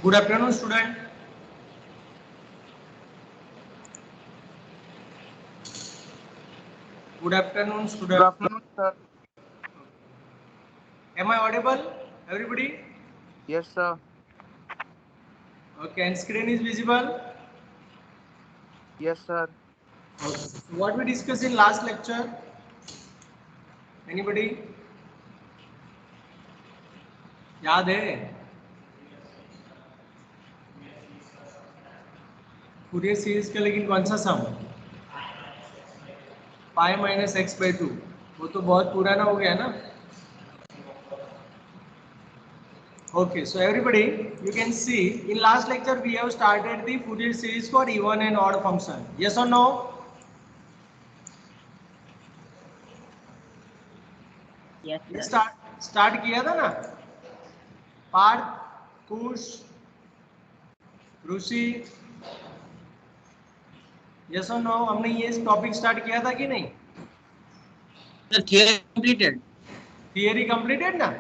Good afternoon, student. Good afternoon, Good student. afternoon, sir. Am I audible, everybody? Yes, sir. Okay, and screen is visible. Yes, sir. Okay. So what we discussed in last lecture? Anybody? याद है? Fourier series का लेकिन कौन सा sum? Pi minus x by 2. वो तो बहुत पुराना हो गया ना. Okay, so everybody, you can see in last lecture we have started the Fourier series for even and odd function. Yes or no? Yes, ये sir. स्टार्ट किया था ना. पार्थ, कुश, ऋषि, यस और नो, हमने ये टॉपिक स्टार्ट किया था कि नहीं? Sir, theory completed. Theory completed ना?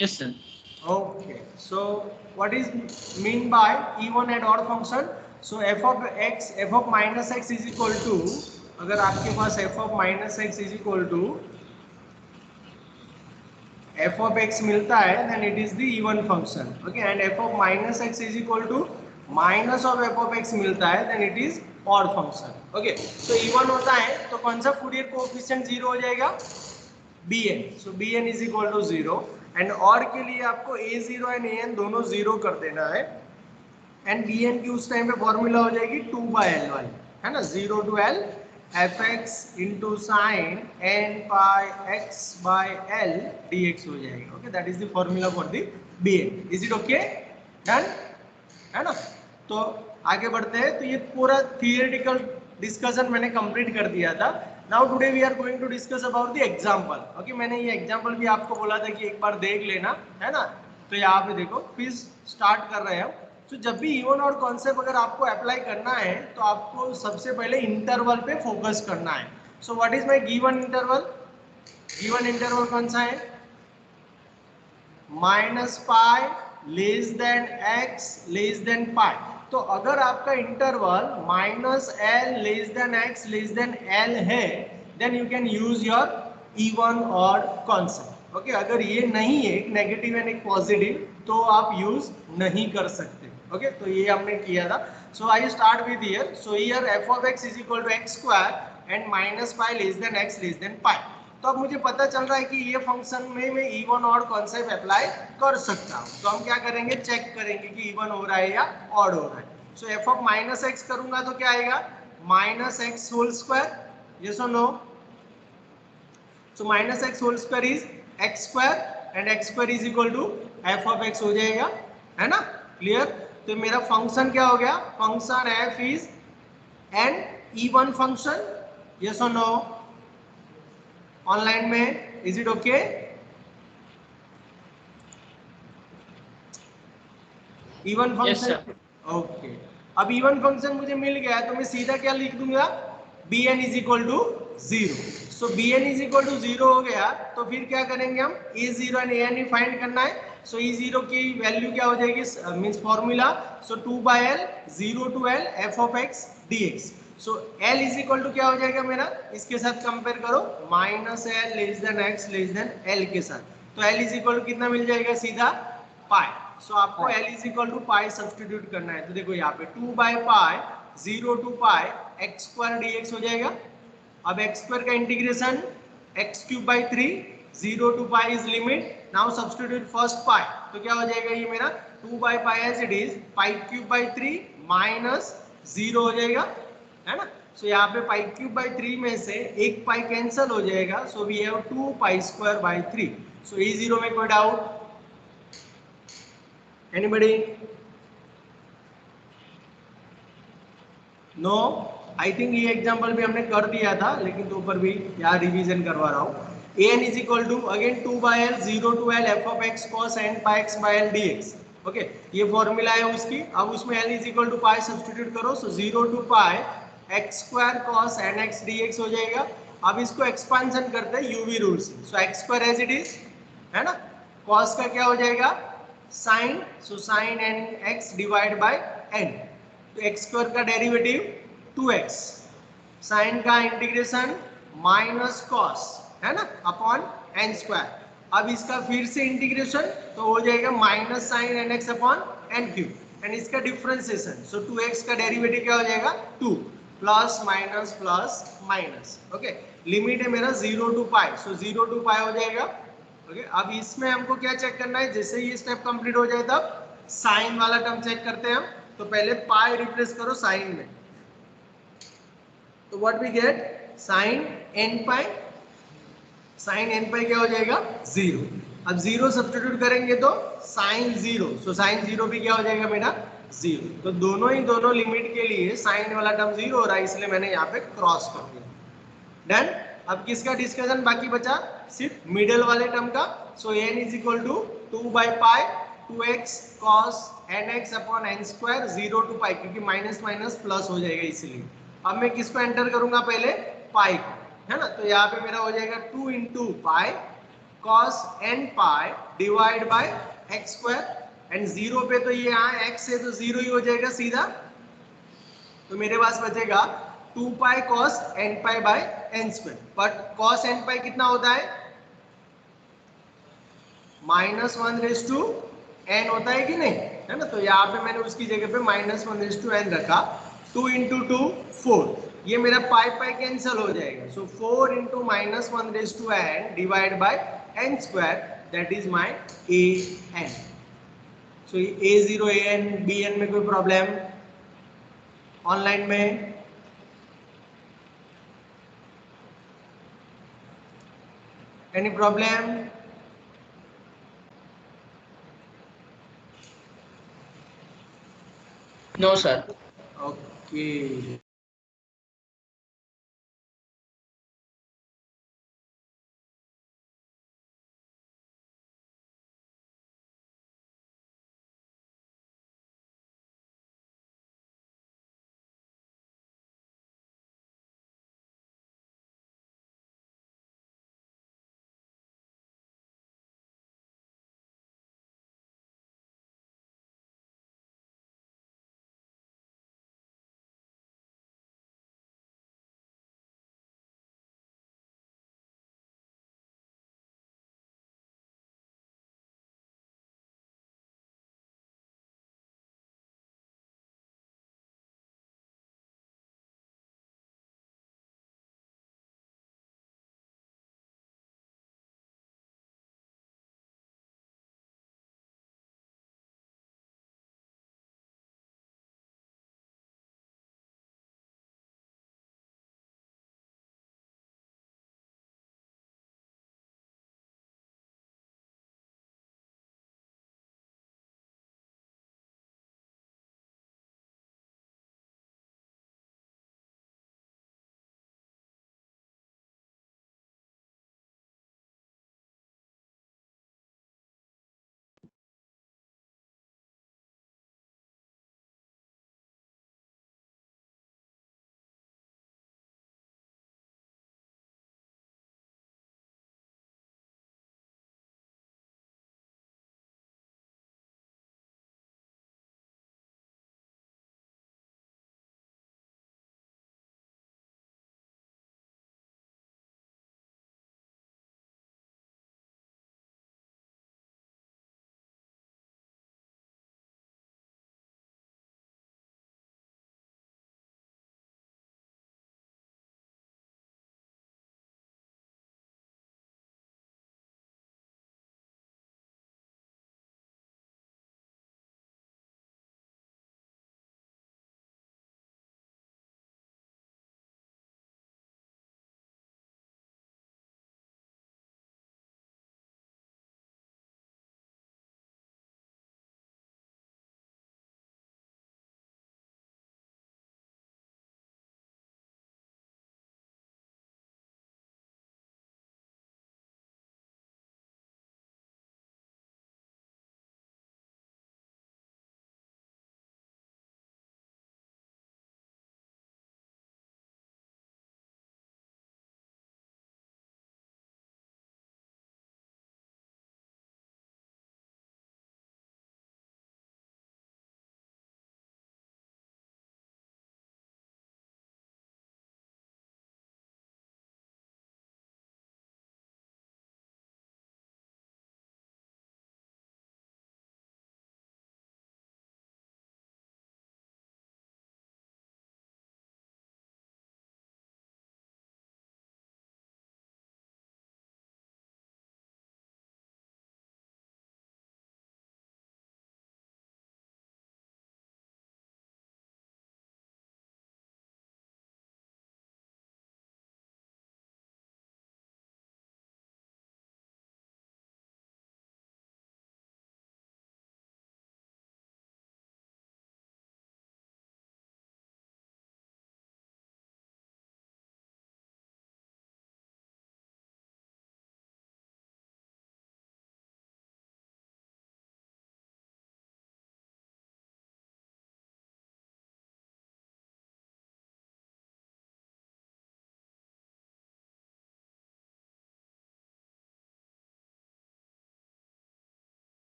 Yes, sir. Okay, so what is mean by even and odd function? So f of x, f of minus x is equal to, अगर आपके पास f of minus x is equal to f of x मिलता है, then it is the even function. Okay, and f of minus x is equal to minus of f of x मिलता है, then it is odd function. Okay, so even होता है तो कौन सा Fourier coefficient 0 हो जाएगा? bn. So bn is equal to 0 and odd के लिए आपको a0 and an दोनों 0 कर देना है. एंड bn की उस टाइम पे फॉर्मूला हो जाएगी 2/l वाली, है ना. 0 to l fx into sin n pi x by l dx हो जाएगा. Okay, that is the formula for the bn. Is it okay? Done, है ना. तो आगे बढ़ते हैं. तो ये पूरा थियोरेटिकल डिस्कशन मैंने कंप्लीट कर दिया था. Now today we are going to discuss about the example. ओके, मैंने ये एग्जांपल भी आपको बोला था कि एक बार देख लेना, है ना. तो यहाँ पे देखो, फिर स्टार्ट कर रहे हैं. तो जब भी इवन और कॉन्सेप्ट अगर आपको अप्लाई करना है तो आपको सबसे पहले इंटरवल पे फोकस करना है. So what is my given interval? Given interval कौन सा है? Minus pi less than x less than pi. तो अगर आपका interval minus L less than x less than L है, then you can use your even और concept. Okay, अगर ये नहीं है, एक नेगेटिव एंड एक पॉजिटिव, तो आप यूज नहीं कर सकते. ओके, तो ये हमने किया था. So I start with here. So here f of x is equal to x square and minus pi less than x less than pi. तो अब मुझे पता चल रहा है कि ये फंक्शन में मैं इवन ऑड कॉन्सेप्ट अप्लाई कर सकता हूँ. तो हम क्या करेंगे? चेक करेंगे कि इवन हो रहा है या ऑड हो रहा है. So f of minus x करूंगा तो क्या आएगा? Minus x whole square. Yes और no? So minus x whole square is x square and x square is equal to f of x हो जाएगा, है ना. क्लियर? तो मेरा फंक्शन क्या हो गया? Function F is an even function. Yes और नो? ऑनलाइन में is it okay? Even function. Okay, अब इवन फंक्शन मुझे मिल गया तो मैं सीधा क्या लिख दूंगा? bn is equal to 0. सो bn इज इक्वल टू 0 हो गया तो फिर क्या करेंगे हम? a0 and an he find करना है. सो e0 की वैल्यू क्या हो जाएगी? Means formula. So 2/l 0 to l f of x dx. So l is equal to क्या हो जाएगा मेरा? इसके साथ कंपेयर करो, minus L less than x less than L के साथ. तो l इज इक्वल टू कितना मिल जाएगा? सीधा पाई. सो आपको l is equal to pi substitute करना है. तो देखो यहाँ पे 2/पाई 0 to pi x square dx हो जाएगा. अब एक्स स्क्वायर का integration x cube by 3, 0 to pi is limit. Now substitute first pi. तो क्या हो जाएगा ये मेरा? 2/पाई as it is pi cube by 3 minus 0 हो जाएगा, है ना. सो यहाँ पे पाई क्यूब बाई 3 में से एक पाई कैंसिल हो जाएगा. So we have 2 square by 3. So e0 में कोई डाउट? एनीबॉडी? नो? आई थिंक ये एग्जांपल भी हमने कर दिया था, लेकिन तो ऊपर भी यहाँ रिवीजन करवा रहा हूँ. an is equal to again 2/l 0 to l f of x cos n pi x by l dx. Okay, ये फॉर्मूला है उसकी. अब उसमें l is equal to pi substitute करो. So 0 to pi x square cos n x dx हो जाएगा. अब इसको एक्सपांशन करते हैं यूवी रूल से. So x square as it is, है ना. cos का क्या हो जाएगा? Sine, so sine N x divide by N, तो एक्स स्क्वायर का डेरिवेटिव 2x, साइन का इंटीग्रेशन माइनस कॉस है ना अपॉन एन स्क्वायर। अब इसका फिर से इंटीग्रेशन तो हो जाएगा minus sine N X upon N cube and इसका डिफरेंशिएशन, सो 2x का डेरिवेटिव क्या हो जाएगा 2 प्लस माइनस। ओके, लिमिट है मेरा 0 टू पाई, सो 0 टू पाई हो जाएगा। ओके, अब इसमें हमको क्या चेक करना है, जैसे ही ये स्टेप कंप्लीट हो जाए तब साइन वाला टर्म चेक करते हैं हम। तो पहले पाई रिप्लेस करो साइन में, तो what we get sine n pi, sine n pi क्या हो जाएगा 0। अब 0 सब्स्टिट्यूट करेंगे तो साइन 0, सो साइन 0 भी क्या हो जाएगा मेरा 0। तो दोनों लिमिट के लिए साइन वाला टर्म 0 हो रहा है, इसलिए मैंने यहाँ पे क्रॉस कर दिया। डन। अब किसका डिस्कशन बाकी बचा, सिर्फ मिडल वाले टर्म का। So n is equal to 2 by pi 2x cos nx upon n square 0 to pi, क्योंकि माइनस माइनस प्लस हो जाएगा इसलिए। अब मैं किसको एंटर करूंगा पहले, पाई को, है ना। तो यहाँ पे मेरा हो जाएगा 2 into pi cos n pi divide bye x square and 0 पे तो ये यहाँ x है तो 0 ही हो जाएगा सीधा। तो मेरे पास बचेगा 2 pi cos n pi by N square, but cos n pi कितना होता है -1/n होता है कि नहीं, है ना। तो यहाँ पे मैंने उसकी जगह पे -1/n रखा। 2 इंटू 2 4, ये मेरा पाई पाई कैंसिल हो जाएगा, so 4 into -1/n divide by N square, that is my a n. So A0 AN BN में कोई प्रॉब्लम ऑनलाइन में, any problem? No, sir. Okay.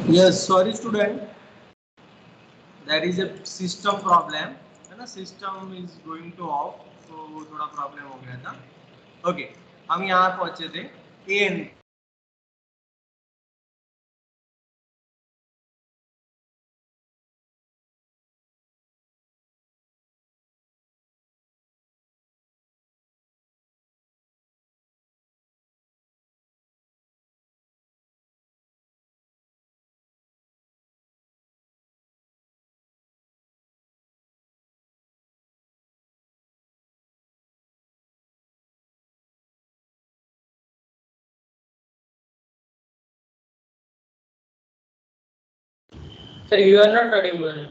Yes, sorry student, there is a system problem है ना, system is going two of, तो वो थोड़ा problem हो गया था. ओके, हम यहाँ पहुंचे थे N Sir, you are not audible.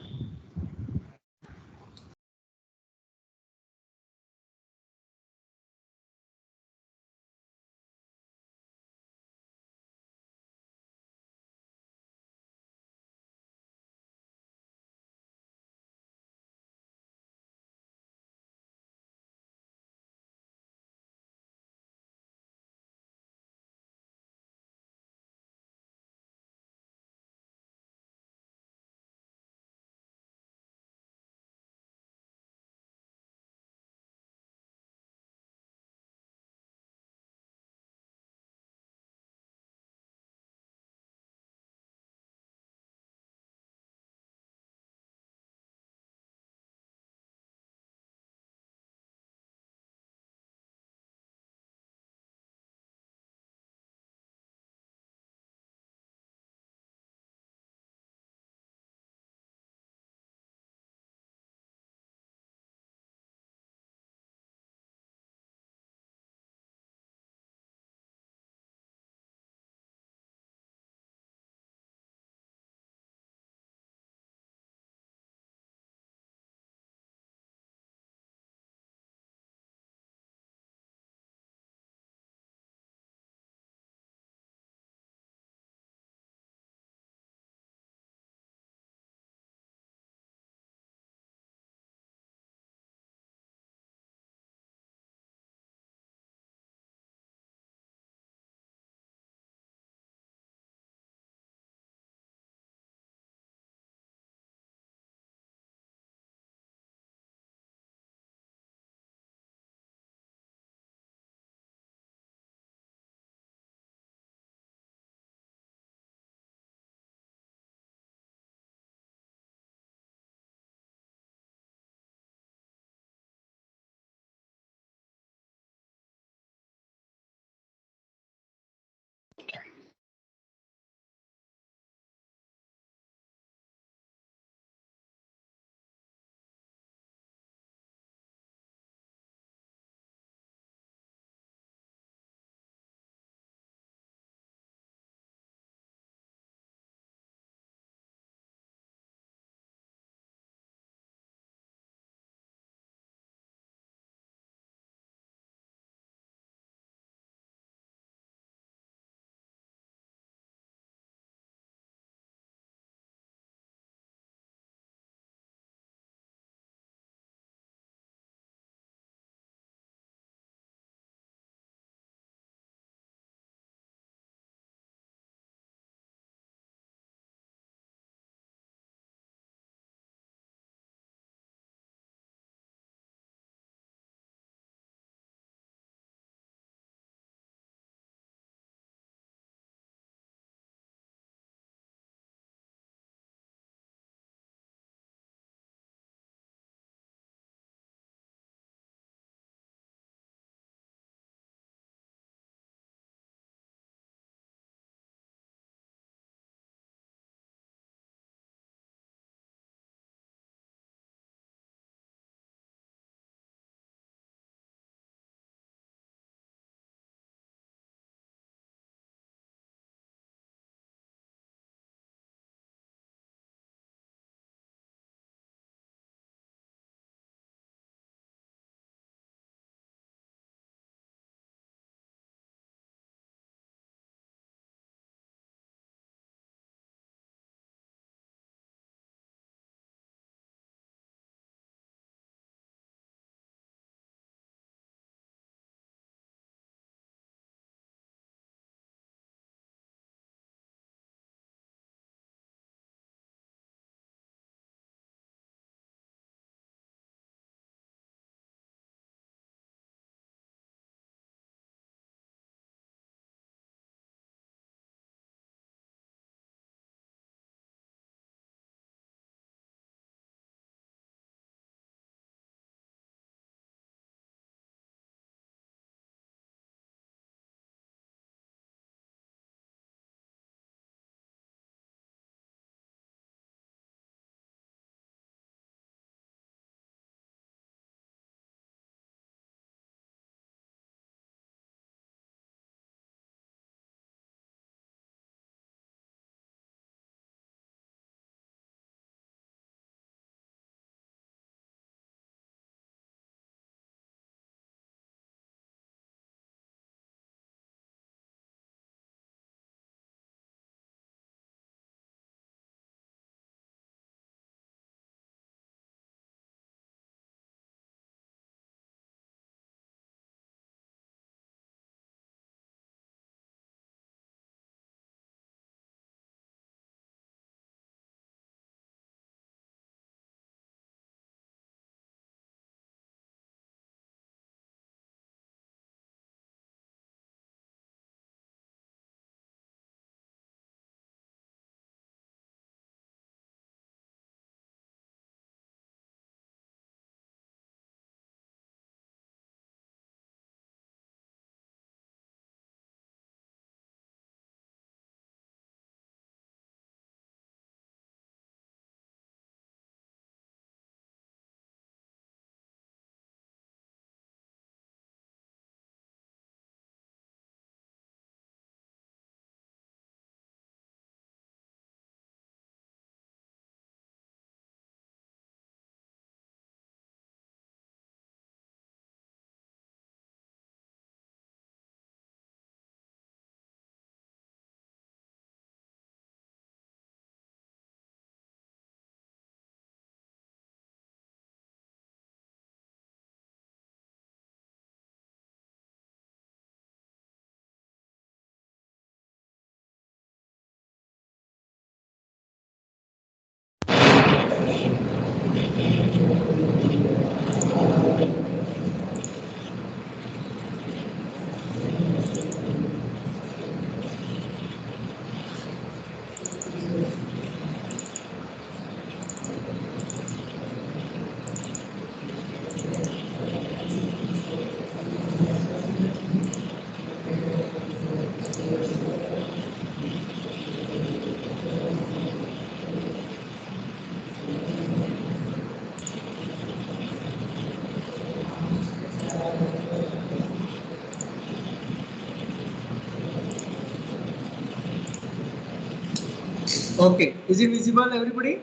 Okay, is it visible, everybody?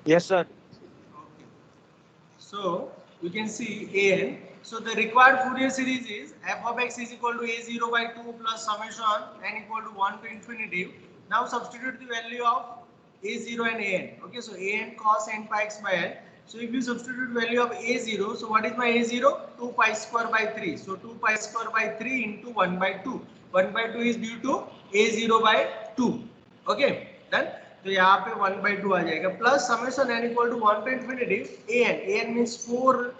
Yes, sir. Okay. So you can see an. So the required Fourier series is f of x is equal to a0 by 2 plus summation n equal to 1 to infinity. Now substitute the value of a0 and an. Okay, so an cos n pi x by l. So if you substitute value of a0, so what is my a0? 2 pi square by 3. So 2 pi square by 3 into 1 by 2. 1 by 2 is due to a0 by 2. Okay, done. तो यहाँ पे 1 by 2 आ जाएगा plus summation n equal to 1 to infinity an means 4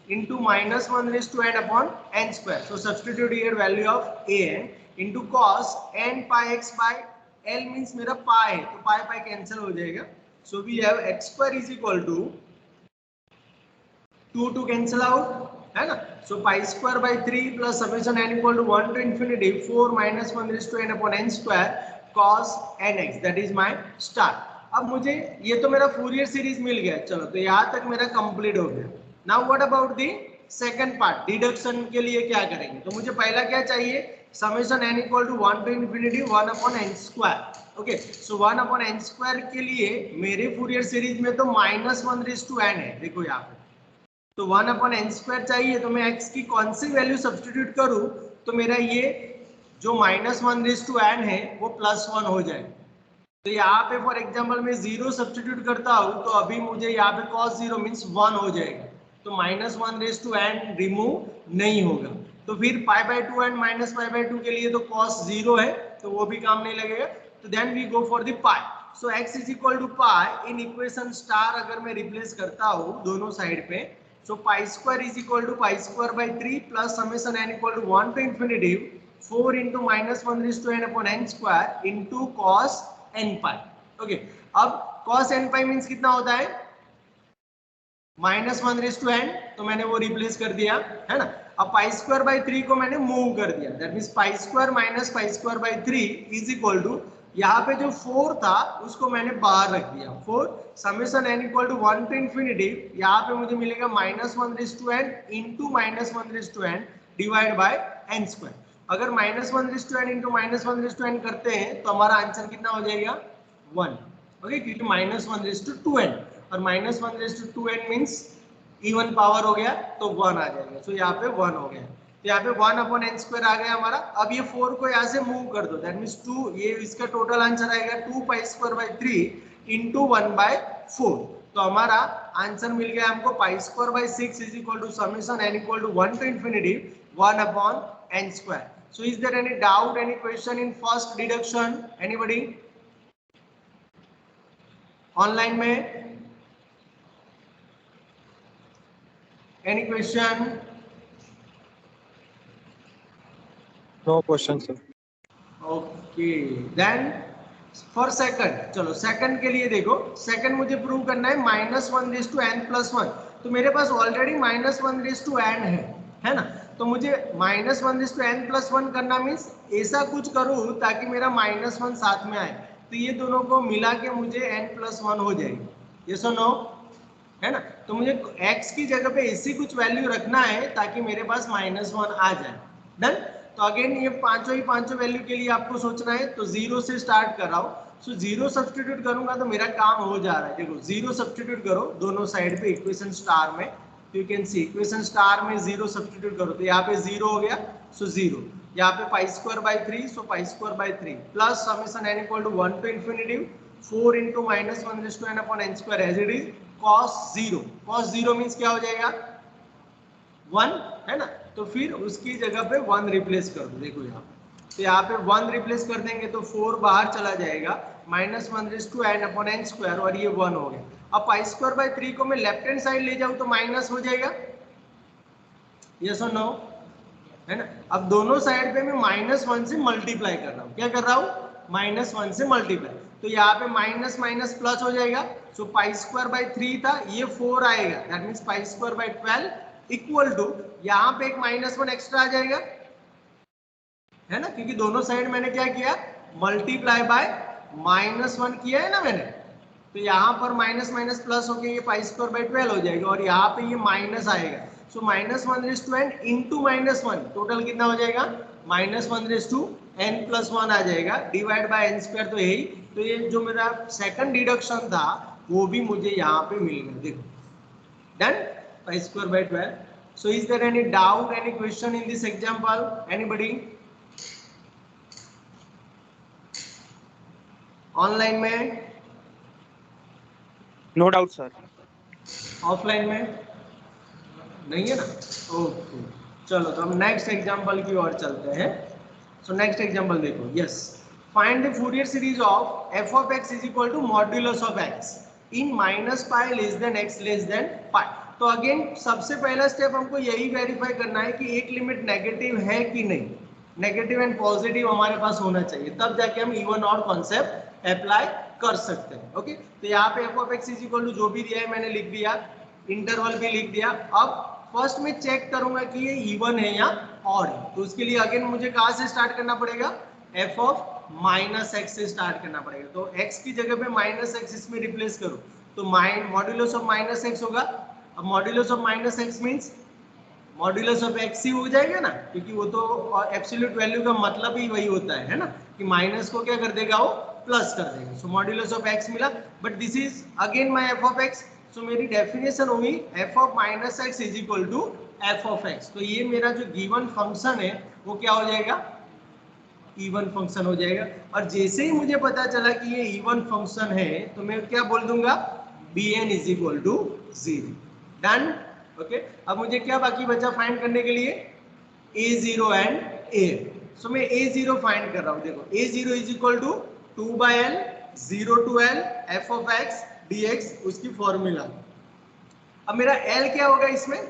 into minus 1 raised to n upon n square. So substitute here value of an into cos n pi x by l means मेरा pi है तो pi pi cancel हो जाएगा. So we have x square is equal to 2 to cancel out है ना. So pi square by 3 plus summation n equal to 1 to infinity 4 minus 1 raised to n upon n square cos nx, that is my star. अब मुझे ये तो मेरा Fourier series मिल गया, चलो तो यहाँ तक मेरा कंप्लीट हो गया. Now what about the second part, deduction के लिए क्या करेंगे. तो मुझे पहला क्या चाहिए, summation n equal to 1 to infinity 1 upon n square. Okay, so 1 upon n square के लिए मेरे फूरियर सीरीज में तो -1 raised to n है. देखो यहाँ पे तो 1 upon n square चाहिए, तो मैं x की कौन सी वैल्यू सब्स्टिट्यूट करूं तो मेरा ये जो -1 raised to n है वो +1 हो जाए. तो यहाँ पे फॉर एग्जांपल मैं 0 सब्स्टिट्यूट करता हूँ तो अभी मुझे यहाँ पे cos 0 मींस 1 हो जाएगा. तो -1 raised to n रिमूव नहीं होगा. तो फिर pi by 2 and minus pi by 2 के लिए तो cos 0 है तो वो भी काम नहीं लगेगा. तो then we go for the pi. So x is equal to pi in equation star अगर मैं रिप्लेस करता हूँ दोनों साइड पे. So pi square is equal to pi square by 3 plus summation n equal to 1 to infinity 4 into -1 raised to n upon n square into cos n pi. Okay, अब cos n pi means कितना होता है -1 raised to n, तो मैंने वो replace कर दिया है ना. अब pi square by 3 को मैंने मूव कर दिया, that means pi square minus pi square by 3 is equal to यहाँ पे जो 4 था उसको मैंने बाहर रख दिया. 4 summation n equal to 1 to infinity, यहाँ पे मुझे मिलेगा -1 raised to n into -1 raised to n divide by n square. अगर -1 raised to n into -1 raised to n करते हैं तो हमारा आंसर कितना हो जाएगा 1. ओके, क्योंकि -1 raised to 2n और -1 raised to 2n means even power हो गया तो 1 आ जाएगा. तो यहाँ पे 1 हो गया. तो यहाँ पे 1 upon n स्क्वायर आ गया हमारा. अब ये 4 को यहाँ से मूव कर दो, दैट मींस 2, ये इसका टोटल आंसर आएगा 2 pi square by 3 into 1 by 4. तो हमारा आंसर मिल गया हमको pi square by 6 is equal to summation n equal to 1 to infinity 1 upon n square. So is there any doubt, any question in first deduction? Anybody online में any question? No question, sir. Okay, then for second, चलो second के लिए देखो. second मुझे prove करना है -1 raised to n plus 1. तो मेरे पास ऑलरेडी -1 raised to n है ना. तो मुझे -1 raised to n plus 1 करना मीन्स ऐसा कुछ करूँ ताकि मेरा -1 साथ में आए. तो ये दोनों को मिला के मुझे n plus 1 हो जाएगी. यस और नो, है ना. तो मुझे x की जगह पे ऐसी कुछ वैल्यू रखना है ताकि मेरे पास -1 आ जाए. डन. तो अगेन ये पांचों वैल्यू के लिए आपको सोचना है. तो 0 से स्टार्ट कर रहा हूँ. सो 0 सब्स्टिट्यूट करूंगा तो मेरा काम हो जा रहा है. देखो 0 सब्स्टिट्यूट करो दोनों साइड पे इक्वेशन स्टार में. You can see equation star में 0 सब्स्टिट्यूट करो तो यहाँ पे 0 हो गया. सो 0 यहाँ पे pi square by 3, so pi square by 3 plus summation n equal to 1 to infinity 4 into -1 raised to n upon n square as it is cos 0. cos 0 means क्या हो जाएगा 1, है ना. तो फिर उसकी जगह पे 1 रिप्लेस कर दो. देखो यहाँ तो यहाँ पे 1 रिप्लेस कर देंगे तो 4 बाहर चला जाएगा -1/n/n² और ये 1 हो गया। अब π²/3 को मैं लेफ्ट हैंड साइड ले जाऊं तो माइनस हो जाएगा, यस और नो, है ना। अब दोनों साइड पे मैं -1 से मल्टीप्लाई कर रहा हूँ, क्या कर रहा हूँ, -1 से मल्टीप्लाई, तो यहाँ पे माइनस माइनस प्लस हो जाएगा। सो π²/3 था, ये 4 आएगा, दैट मींस π²/12 इक्वल टू, यहाँ पे एक -1 एक्स्ट्रा आ जाएगा, है ना, क्योंकि दोनों साइड मैंने क्या किया, मल्टीप्लाई बाय -1 किया है ना मैंने, तो यहाँ पर माइनस माइनस प्लस होके ये π²/12 हो जाएगा और यहाँ पे ये माइनस आएगा। सो -1/n इंटू -1 टोटल कितना हो जाएगा, -1/n+1 आ जाएगा, डिवाइड बाय n², तो यही, तो ये जो मेरा सेकंड डिडक्शन था वो भी मुझे यहाँ पे मिल गया, देखो, done, π²/12। So is there any doubt, any question in this example, anybody online में, नो डाउट सर। ऑफलाइन में नहीं है ना, ओके, चलो तो हम नेक्स्ट एग्जांपल की ओर चलते हैं। सो नेक्स्ट एग्जांपल देखो, yes, find the Fourier series of f of x is equal to modulus of x in -π less than x less than π। तो अगेन सबसे पहला स्टेप हमको यही वेरीफाई करना है कि एक लिमिट नेगेटिव है कि नहीं, नेगेटिव एंड पॉजिटिव हमारे पास होना चाहिए, तब जाके हम इवन और कॉन्सेप्ट अप्लाई कर सकते हैं। ओके, तो यहाँ पे f of x is equal to जो भी दिया है मैंने लिख दिया, इंटरवल भी लिख दिया। अब फर्स्ट में चेक करूंगा कि ये इवन है या ऑड है, तो उसके लिए अगेन मुझे कहाँ से स्टार्ट करना पड़ेगा, f of -x से स्टार्ट करना पड़ेगा। तो x की जगह पे -x इसमें रिप्लेस करो तो मॉड्यूलस ऑफ -x होगा। अब modulus of -x means modulus of x ही हो जाएगा ना, क्योंकि वो तो एब्सोल्यूट वैल्यू का मतलब ही वही होता है ना, कि माइनस को क्या कर देगा, वो प्लस कर देगा। सो मॉड्यूलस ऑफ x मिला, but this is again my f of x। So मेरी डेफिनेशन होगी f of -x is equal to f of x। तो ये मेरा जो गिवन फंक्शन है वो क्या हो जाएगा, इवन फंक्शन हो जाएगा। और जैसे ही मुझे पता चला कि ये इवन फंक्शन है तो मैं क्या बोल दूंगा, bn is equal to 0, done. Okay, अब मुझे क्या बाकी बचा फाइंड करने के लिए, a0 एंड an। सो मैं a0 फाइंड कर रहा हूँ, देखो a0 is equal to 2/l 0 to l f of x dx, उसकी फॉर्मूला। अब मेरा l क्या होगा इसमें,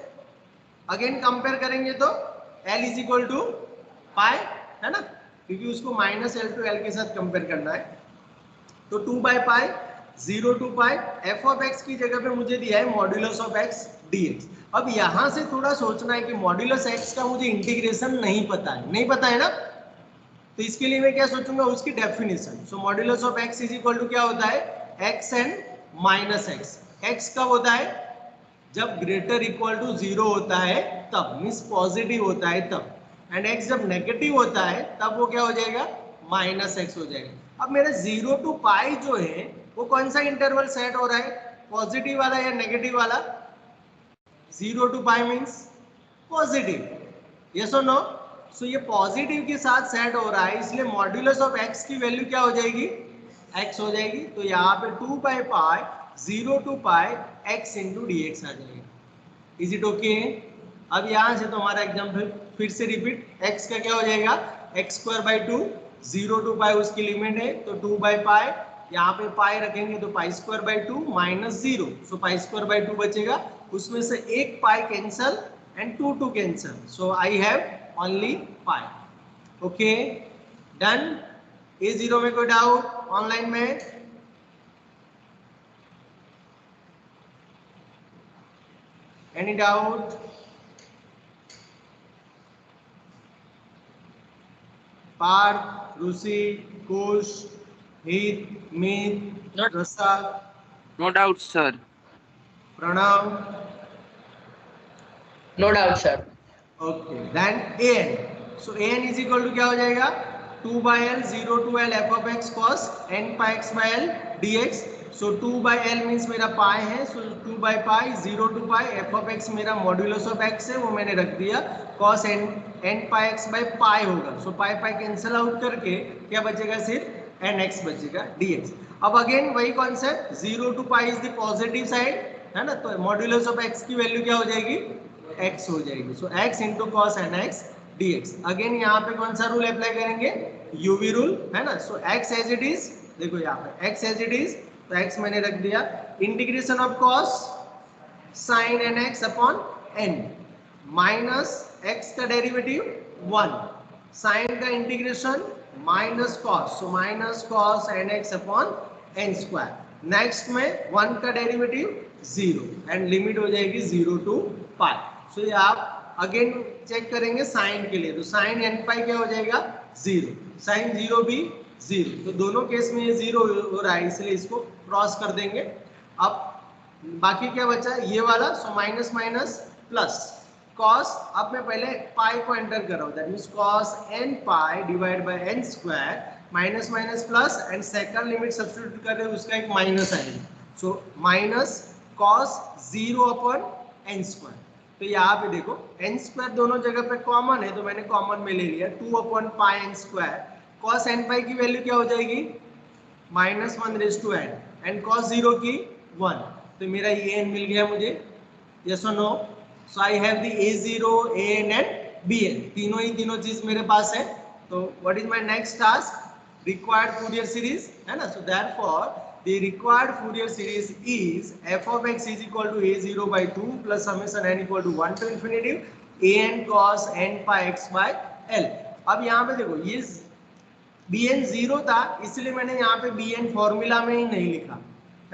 अगेन कंपेयर करेंगे तो l इज इक्वल टू पाई, है ना, क्योंकि उसको -l to l के साथ कंपेयर करना है। तो 2/π 0 to π f of x की जगह पे मुझे दिया है मॉड्यूलस ऑफ x dx। अब यहाँ से थोड़ा सोचना है कि मॉड्यूलस x का मुझे इंटीग्रेशन नहीं पता है, नहीं पता है ना, तो इसके लिए मैं क्या सोचूंगा, उसकी definition. So modulus of x is equal to क्या होता है, x एंड -x। x कब होता है, जब ग्रेटर इक्वल टू 0 होता है तब, मींस पॉजिटिव होता है तब, एंड x जब नेगेटिव होता है तब वो क्या हो जाएगा, -x हो जाएगा। अब मेरा 0 to π जो है वो कौन सा इंटरवल सेट हो रहा है, पॉजिटिव वाला या नेगेटिव वाला, 0 to π मींस पॉजिटिव, यस और नो। सो ये पॉजिटिव के साथ सेट हो रहा है, इसलिए मॉड्यूलस ऑफ x की वैल्यू क्या हो जाएगी, x हो जाएगी। तो यहाँ पे 2/π 0 to π x into dx आ जाएगा। Is it okay. अब यहाँ से तो हमारा एग्जाम्पल फिर से रिपीट, x का क्या हो जाएगा, x²/2 0 to π उसकी लिमिट है, तो 2/π, यहाँ पे पाई रखेंगे तो π²/2 -0, सो π²/2 बचेगा, उसमें से एक pi cancel and 2 cancel, so I have only pi. Okay, done. a0 में कोई डाउट ऑनलाइन में, any doubt, Parth, Ruchi, Kush, Hit, Meet, Rasa, no doubt sir. Pranav, no doubt sir. Okay, then an। So an is equal to क्या हो जाएगा, 2/l 0 to l f of x cos n/x/l dx। So 2/l means मेरा पाई है, सो 2/π 0 to π f of x मेरा modulus of x है, वो मैंने रख दिया, cos n/x/π होगा। सो पाई कैंसिल आउट करके क्या बचेगा, सिर्फ nx बचेगा dx। अब अगेन वही concept, 0 to π is the positive side, है ना, तो मॉड्यूलस ऑफ x की वैल्यू क्या हो जाएगी, x हो जाएगी। So x into cos nx dx। Again यहाँ पे कौन सा रूल अप्लाई करेंगे, यूवी रूल, है ना। So x as it is देखो यहाँ पे x एज इट इज, तो x मैंने रख दिया, integration of cos sin nx upon n minus x का डेरिवेटिव 1, sin का integration minus cos, so minus cos nx upon n square, next में 1 का डेरिवेटिव 0 एंड लिमिट हो जाएगी 0 टू पाई। सो ये आप अगेन चेक करेंगे साइन के लिए, तो साइन n पाई क्या हो जाएगा 0, साइन 0 भी 0, तो दोनों केस में ये 0 हो रहा है इसलिए इसको क्रॉस कर देंगे। अब बाकी क्या बचा ये वाला, so minus minus plus cos, अब मैं पहले पाई को एंटर कर रहा हूँ, that means cos n pi divide bye n square, minus minus plus and second limit substitute कर रहे हैं उसका एक माइनस आएगा, so minus cos 0 upon n square. तो यहाँ पे देखो n स्क्वायर दोनों जगह पे कॉमन है तो मैंने कॉमन में ले लिया 2 upon pi n square, cos n pi की वैल्यू क्या हो जाएगी minus 1 raise to n and cos 0 की 1, तो मेरा ये n मिल गया मुझे, यस और no. So I have the a0 an and bn, तीनों चीज मेरे पास है। तो what is my next task, required Fourier series है ना, so therefore the required Fourier series is f of x is equal to a0 by 2 plus summation n equal to 1 to infinity an cos n pi x by l। अब यहाँ पे देखो ये bn 0 था इसलिए मैंने यहाँ पे bn फॉर्मूला में ही नहीं लिखा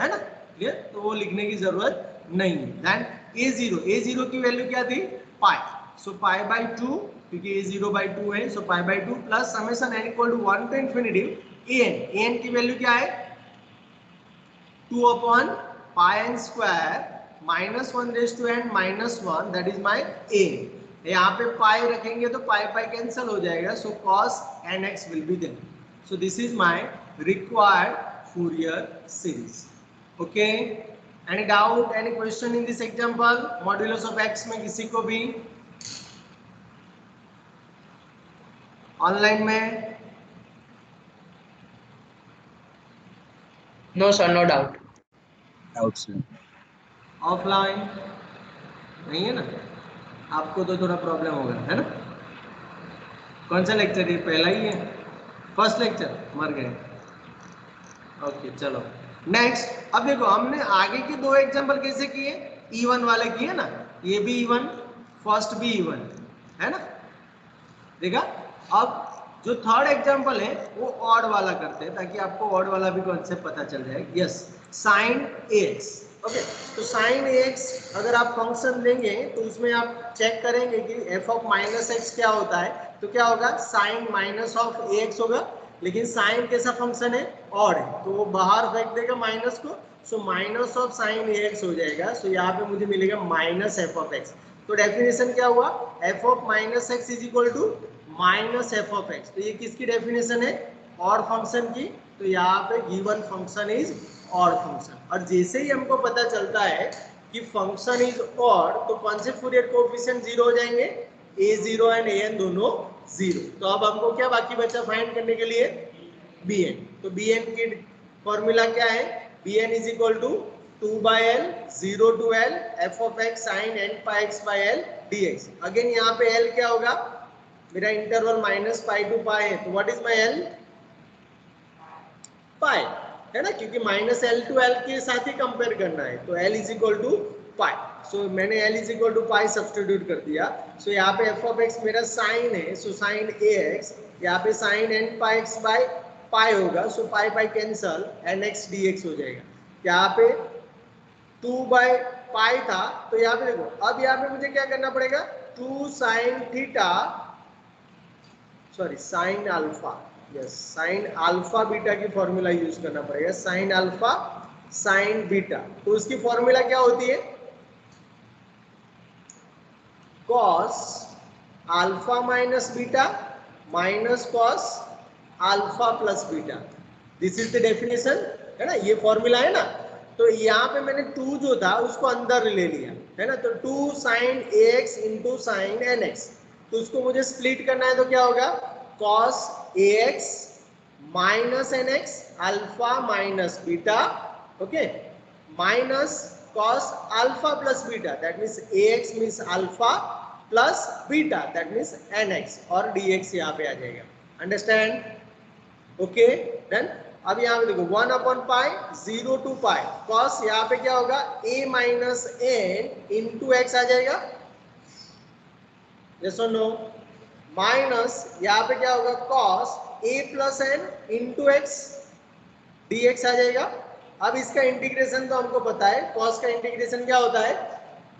है ना, क्लियर, तो वो लिखने की जरूरत नहीं है। देन a0 की वैल्यू क्या थी पाई, सो पाई बाई 2 क्योंकि a0 by 2 है, so pi by 2 plus summation n equal to 1 to infinity an की वैल्यू क्या है 2 upon pi n square minus 1 raised to n minus 1, that is my a। यहाँ पे पाई रखेंगे तो पाई पाई कैंसिल हो जाएगा, so cos nx will be there। So this is my required Fourier series। Okay, any doubt, any question in this example? Modulus of x में किसी को भी ऑनलाइन में? No sir, no doubt. Doubts, sir. Offline नहीं है ना, आपको तो थोड़ा प्रॉब्लम होगा है ना। कौन सा लेक्चर, ये पहला ही है, फर्स्ट लेक्चर, मर गए। ओके चलो नेक्स्ट। अब देखो हमने आगे के दो एग्जांपल कैसे किए, E1 वाले किए ना, ये भी E1, फर्स्ट भी E1 है ना, देखा। अब जो थर्ड एग्जांपल है वो ऑड वाला करते हैं ताकि आपको ऑड वाला भी कॉन्सेप्ट पता चल जाए। यस, साइन AX, ओके, तो साइन AX अगर आप फंक्शन देंगे तो उसमें आप चेक करेंगे कि f ऑफ माइनस एक्स क्या होता है, तो क्या होगा साइन माइनस ऑफ AX होगा, लेकिन साइन कैसा फंक्शन है ऑड है तो वो बाहर फेंक देगा माइनस को, so minus of sine AX हो जाएगा। सो यहाँ पे मुझे मिलेगा माइनस f ऑफ x, तो डेफिनेशन क्या हुआ f of minus x is equal to minus f of x, तो ये किसकी डेफिनेशन है ऑड फंक्शन की, तो यहाँ पे given function is odd function. और जैसे ही हमको पता चलता है कि फंक्शन इज ऑड तो कौन से फूरियर कोएफिशिएंट 0 हो जाएंगे, a0 एंड an दोनों 0। तो अब हमको क्या बाकी बचा फाइंड करने के लिए bn, तो bn की फॉर्मूला क्या है, bn is equal to 2 by l 0 to l f of x sin n pi x by l dx। Again यहाँ पे l क्या होगा, मेरा इंटरवल माइनस पाई टू पाई है, तो व्हाट इज माय l पाई है ना, क्योंकि माइनस l टू l के साथ ही कंपेयर करना है, तो l is equal to pi. So मैंने l is equal to pi substitute कर दिया। सो यहाँ पे f ऑफ x मेरा साइन है, सो साइन ax, यहाँ पे sine n pi x by pi होगा, so pi pi cancel nx dx हो जाएगा। यहाँ पे 2 बाय पाई था, तो यहाँ पे देखो अब यहाँ पे मुझे क्या करना पड़ेगा 2 sine theta, sorry sine alpha, yes sine alpha beta की फॉर्मूला यूज करना पड़ेगा, साइन अल्फा साइन बीटा। तो उसकी फॉर्मूला क्या होती है cos alpha minus beta minus cos alpha plus beta, this is the definition है ना, ये फॉर्मूला है ना। तो यहाँ पे मैंने 2 जो था उसको अंदर ले लिया है ना, तो 2 sine AX into sine NX, तो उसको मुझे स्प्लिट करना है, तो क्या होगा cos AX minus NX alpha minus beta, okay, minus cos alpha plus beta, that means AX means alpha plus beta that means NX, और dx यहाँ पे आ जाएगा, अंडरस्टैंड, ओके। देन अब यहाँ पे देखो 1 upon pi 0 to pi cos, यहाँ पे क्या होगा a minus n into x आ जाएगा, यस और नो, माइनस यहाँ पे क्या होगा cos a plus n into x dx आ जाएगा। अब इसका इंटीग्रेशन तो हमको पता है, कॉस का इंटीग्रेशन क्या होता है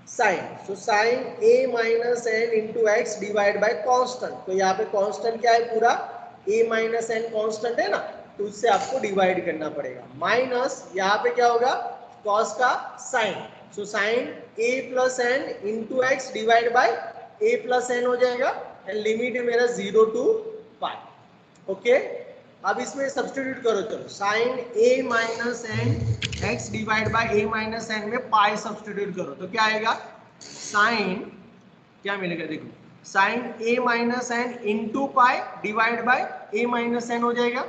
sine, so sine a minus n into x divide by constant, तो यहाँ पे कांस्टेंट क्या है पूरा a माइनस एन कांस्टेंट है ना, तो उससे आपको डिवाइड करना पड़ेगा, माइनस यहाँ पे क्या होगा कॉस का sine, so sine a plus n into x divide by a plus n हो जाएगा, एंड लिमिट है मेरा 0 टू पाई। ओके, अब इसमें सब्स्टिट्यूट करो, चलो sine a minus n x divide by a minus n में पाई सब्स्टिट्यूट करो तो क्या आएगा, साइन क्या मिलेगा देखो, sine a minus n into pi divide by a minus n हो जाएगा,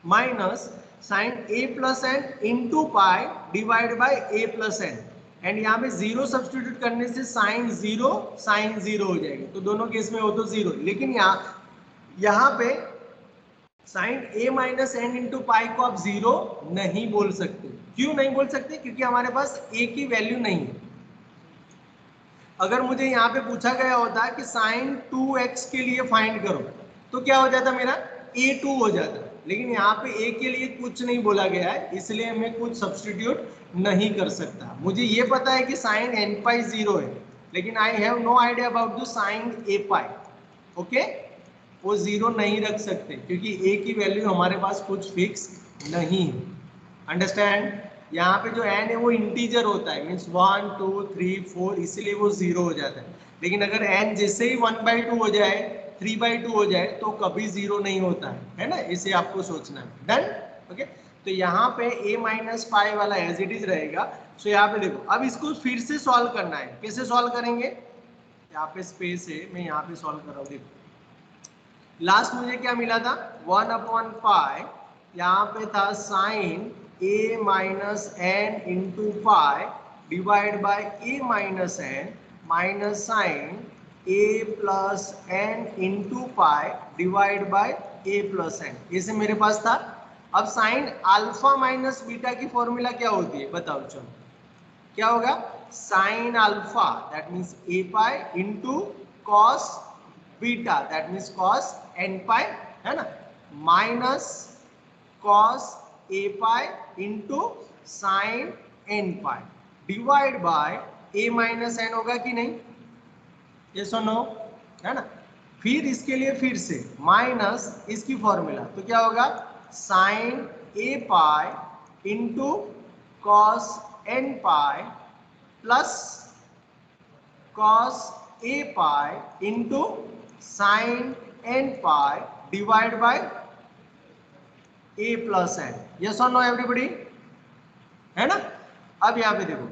minus sine a plus n into pi divide by a plus n, and यहाँ पे जीरो सब्स्टिट्यूट करने से साइन जीरो हो जाएगा, तो दोनों केस में हो तो जीरो, लेकिन यहाँ पे sine a minus n into pi को आप जीरो नहीं बोल सकते, क्यों नहीं बोल सकते, क्योंकि हमारे पास a की वैल्यू नहीं है। अगर मुझे यहाँ पे पूछा गया होता कि साइन 2x के लिए फाइंड करो तो क्या हो जाता मेरा a2 हो जाता, लेकिन यहाँ पे a के लिए कुछ नहीं बोला गया है, इसलिए मैं कुछ सब्स्टिट्यूट नहीं कर सकता। मुझे ये पता है कि साइन n पाई 0 है, लेकिन I have no idea about the sine a pi, okay, वो 0 नहीं रख सकते क्योंकि a की वैल्यू हमारे पास कुछ फिक्स नहीं है, अंडरस्टैंड। यहाँ पे जो n है वो इंटीजर होता है, मीन्स 1 2 3 4, इसलिए वो 0 हो जाता है, लेकिन अगर n जैसे ही 1/2 हो जाए 3/2 हो जाए तो कभी 0 नहीं होता है ना, इसे आपको सोचना है, डन, ओके। तो यहाँ पे a माइनस पाई वाला एज इट इज रहेगा, सो यहाँ पे देखो अब इसको फिर से सॉल्व करना है, कैसे सॉल्व करेंगे, यहाँ पे स्पेस है, मैं यहाँ पे सॉल्व कर रहा हूँ, देखो लास्ट मुझे क्या मिला था 1 अपॉन पाई, यहाँ पे था sine a minus n into pi divide by a minus n minus sine a plus n into pi divide by a plus n, ऐसे मेरे पास था। अब साइन अल्फा माइनस बीटा की फॉर्मूला क्या होती है बताओ, चलो क्या होगा, sine alpha that means a pi into cos beta that means cos n pi, है ना, minus cos a pi into sine n pi divide by a minus n होगा कि नहीं, ये सुनो, है ना, फिर इसके लिए फिर से माइनस इसकी फॉर्मूला, तो क्या होगा sine a pi into cos n pi plus cos a pi into sine n pi divide by a plus n, yes और नो एवरीबॉडी, है ना। अब यहाँ पे देखो,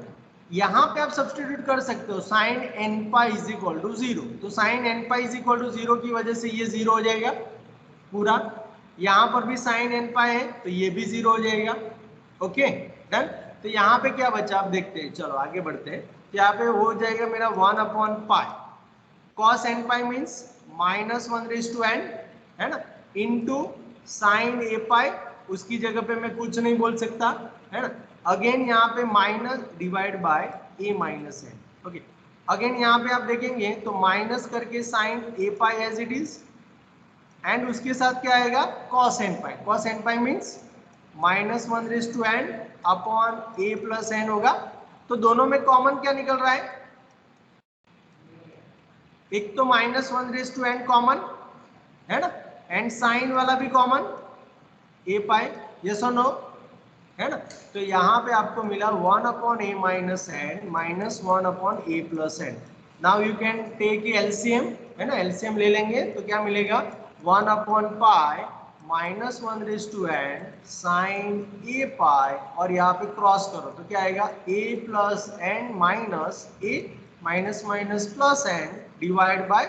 यहाँ पे आप सब्स्टिट्यूट कर सकते हो sine n pi is equal to 0, तो sine n pi is equal to 0 की वजह से ये 0 हो जाएगा पूरा, यहाँ पर भी साइन n पाई है तो ये भी 0 हो जाएगा, ओके डन। तो यहाँ पे क्या बचा आप देखते हैं, चलो आगे बढ़ते हैं, तो यहाँ पे हो जाएगा मेरा 1 upon pi cos n pi means minus 1/n, है ना, इंटू साइन a पाई, उसकी जगह पे मैं कुछ नहीं बोल सकता, है ना, अगेन यहाँ पे minus divide by a minus n, okay, again यहाँ पे आप देखेंगे तो माइनस करके sine a pi as it is, and उसके साथ क्या आएगा cos n pi means minus 1/n upon a plus n होगा, तो दोनों में कॉमन क्या निकल रहा है, एक तो माइनस 1/n कॉमन, है ना, एंड साइन वाला भी कॉमन a पाई, यस और नो, है ना, तो यहाँ पे आपको मिला 1 upon a minus n minus 1 upon a plus n. Now you can take LCM, है ना, एलसीएम ले लेंगे तो क्या मिलेगा 1 upon pi minus 1/n sine a pi, और यहाँ पे क्रॉस करो तो क्या आएगा a plus n minus a minus minus plus n divide by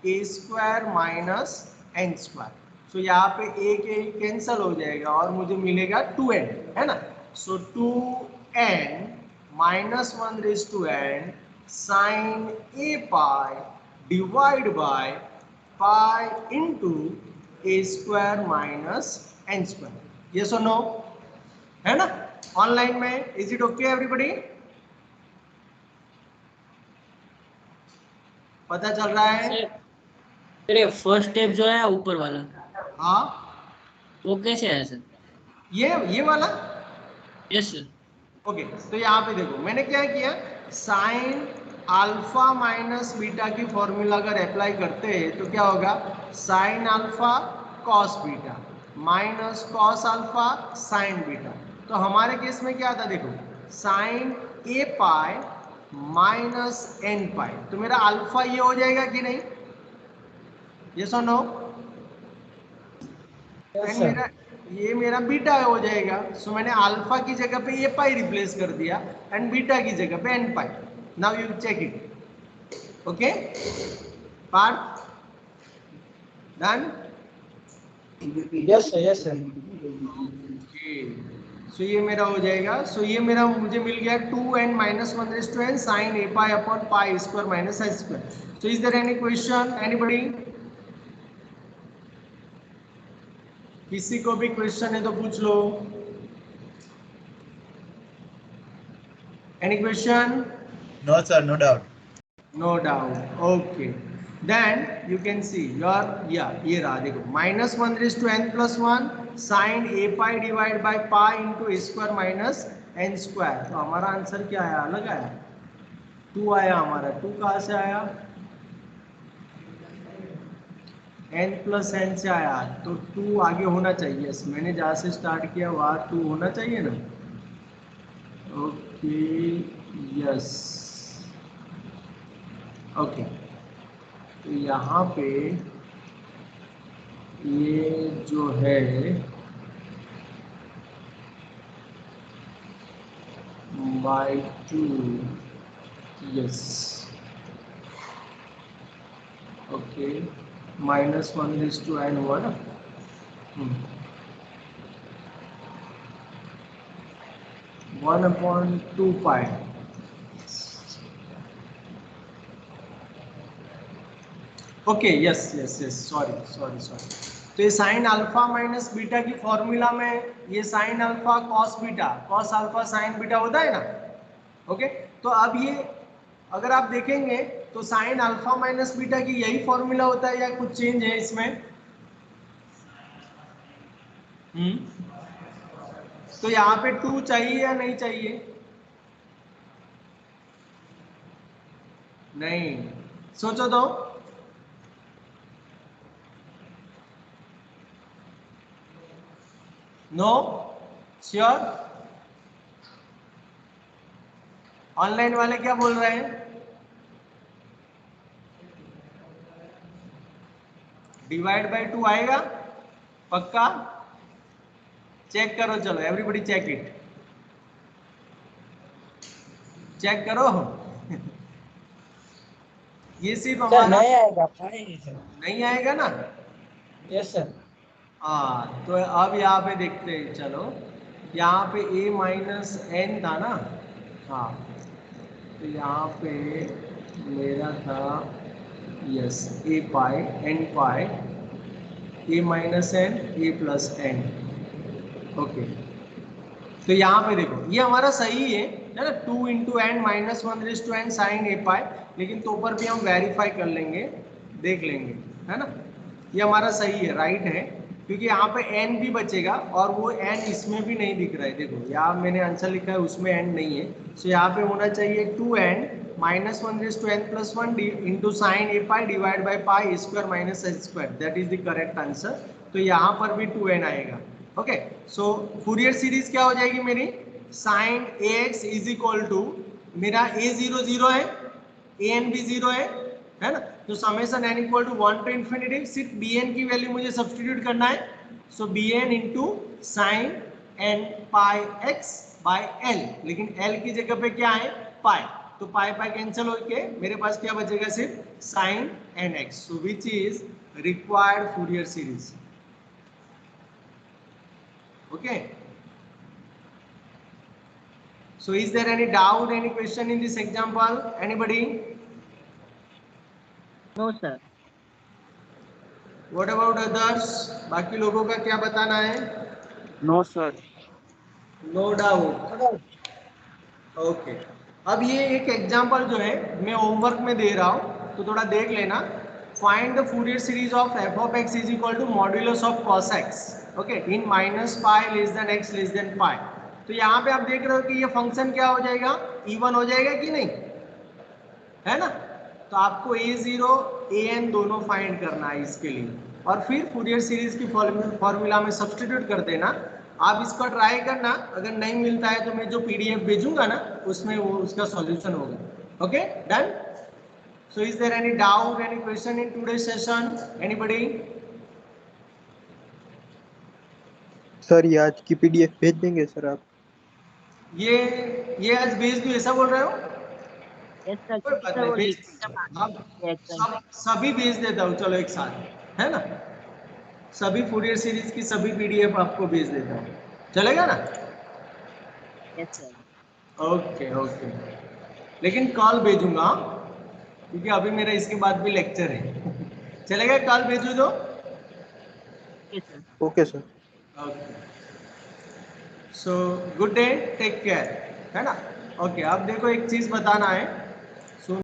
a square minus n square, सो यहाँ पे a के कैंसल हो जाएगा और मुझे मिलेगा 2n, है ना, so 2n minus 1/n sine a pi divide by pi into a square minus n square. ये सुनो, है ना? ऑनलाइन में इज इट ओके एवरीबॉडी? पता चल रहा है? सर ये फर्स्ट स्टेप जो है ऊपर वाला, हाँ, वो कैसे है सर? ये वाला। Yes sir. ओके, तो यहाँ पे देखो मैंने क्या किया, साइन अल्फा माइनस बीटा की फॉर्मूला अगर अप्लाई करते हैं तो क्या होगा, sine alpha cos beta minus cos alpha sine beta. तो हमारे केस में क्या था, देखो sign a pi minus N पाई, तो मेरा अल्फा ये हो जाएगा कि नहीं, ये सुनो, एंड मेरा ये मेरा बीटा हो जाएगा। सो मैंने अल्फा की जगह पे ए पाई रिप्लेस कर दिया एंड बीटा की जगह पे n pi. Now you check it. Okay, part done? Yes sir, yes sir. So ये मेरा हो जाएगा, सो ये मेरा मुझे मिल गया 2n minus 1/n sine a pi upon pi square minus I square. So is there any question, anybody? किसी को भी क्वेश्चन है तो पूछ लो। Any question? No, sir, no doubt. No doubt. Okay. Then you can see your ये रहा, देखो minus 1/n plus 1 sine a pi divide by pi into a square minus n square. तो हमारा आंसर क्या आया, अलग आया, 2 आया हमारा। 2 कहाँ से आया, n प्लस एन से आया, तो 2 आगे होना चाहिए। मैंने जहाँ से स्टार्ट किया वहाँ 2 होना चाहिए ना। Okay, yes, okay. तो यहाँ पे ये जो है bye 2, yes, okay, minus 1/n हुआ ना। 1/2 पाई। Okay, yes yes yes, sorry sorry sorry. तो ये साइन अल्फा माइनस बीटा की फॉर्मूला में ये sine alpha cos beta, cos alpha sine beta होता है ना। ओके, तो अब ये अगर आप देखेंगे तो साइन अल्फा माइनस बीटा की यही फॉर्मूला होता है या कुछ चेंज है इसमें? तो यहाँ पे 2 चाहिए या नहीं चाहिए? नहीं, सोचो तो। No, sure? ऑनलाइन वाले क्या बोल रहे हैं? डिवाइड बाय 2 आएगा पक्का? चेक करो, चलो एवरीबॉडी चेक इट, चेक करो। ये सिर्फ सर हमारा नहीं आएगा, पाएंगे सर। नहीं आएगा ना। Yes sir. हाँ, तो अब यहाँ पे देखते हैं, चलो यहाँ पे a माइनस एन था ना। हाँ, तो यहाँ पे मेरा था yes a pi n pi, a minus n a plus n. Okay, तो यहाँ पे देखो ये हमारा सही है ना, 2 into n minus 1/n sine a pi, लेकिन तो ऊपर भी हम वेरीफाई कर लेंगे, देख लेंगे, है ना। ये हमारा सही है, राइट है, क्योंकि यहाँ पे n भी बचेगा और वो n इसमें भी नहीं दिख रहा है। देखो यहाँ मैंने आंसर लिखा है उसमें n नहीं है, तो यहाँ पे होना चाहिए 2n minus 1/n plus 1 into sine a pi divide by pi square minus H square, that is the correct answer. तो यहाँ पर भी 2n आएगा। ओके, सो फूरियर सीरीज क्या हो जाएगी मेरी, sine ax is equal to, मेरा a 0 0 है, an भी 0 है ना, तो summation n equal to 1 to infinity, सिर्फ bn की वैल्यू मुझे सब्स्टिट्यूट करना है। So bn into sine n pi x by l, लेकिन l की जगह पे क्या है, पाई, तो पाई पाई कैंसिल होके मेरे पास क्या बचेगा, सिर्फ sine nx, so which is required Fourier series. Okay, so is there any doubt, any question in this example, anybody? No sir. What about others? बाकी लोगों का क्या बताना है? No, sir. No doubt. Okay, अब ये एक एग्जांपल जो है मैं होमवर्क में दे रहा हूँ, तो थोड़ा देख लेना। Find the Fourier series of f of x is equal to modulus of cos x, okay, in minus pi less than x less than pi. तो यहाँ पे आप देख रहे हो कि ये फंक्शन क्या हो जाएगा, इवन हो जाएगा कि नहीं, है ना? तो आपको a0 an दोनों फाइंड करना है इसके लिए, और फिर फूरियर सीरीज की फॉर्मूला में सब्स्टिट्यूट कर देना। आप इसको ट्राई करना, अगर नहीं मिलता है तो मैं जो पीडीएफ भेजूंगा ना उसमें वो उसका सॉल्यूशन होगा। Okay, done. So is there any doubt, any question in today's session? Anybody? Sir ये आज की पीडीएफ भेज देंगे सर आप? ये आज भेज दूं ऐसा बोल रहे हो? यस सर, कोई बात नहीं, भेज हम सभी भेज देता हूँ, चलो एक साथ, है ना? सभी फूरियर सीरीज की सभी पीडीएफ आपको भेज देता हूँ, चलेगा ना? Yes sir. ओके ओके, लेकिन कल भेजूंगा क्योंकि अभी मेरा इसके बाद भी लेक्चर है। चलेगा, कल भेजू दो? Yes sir. Okay sir. Okay, so good day, take care, है ना? ओके, अब देखो एक चीज बताना है,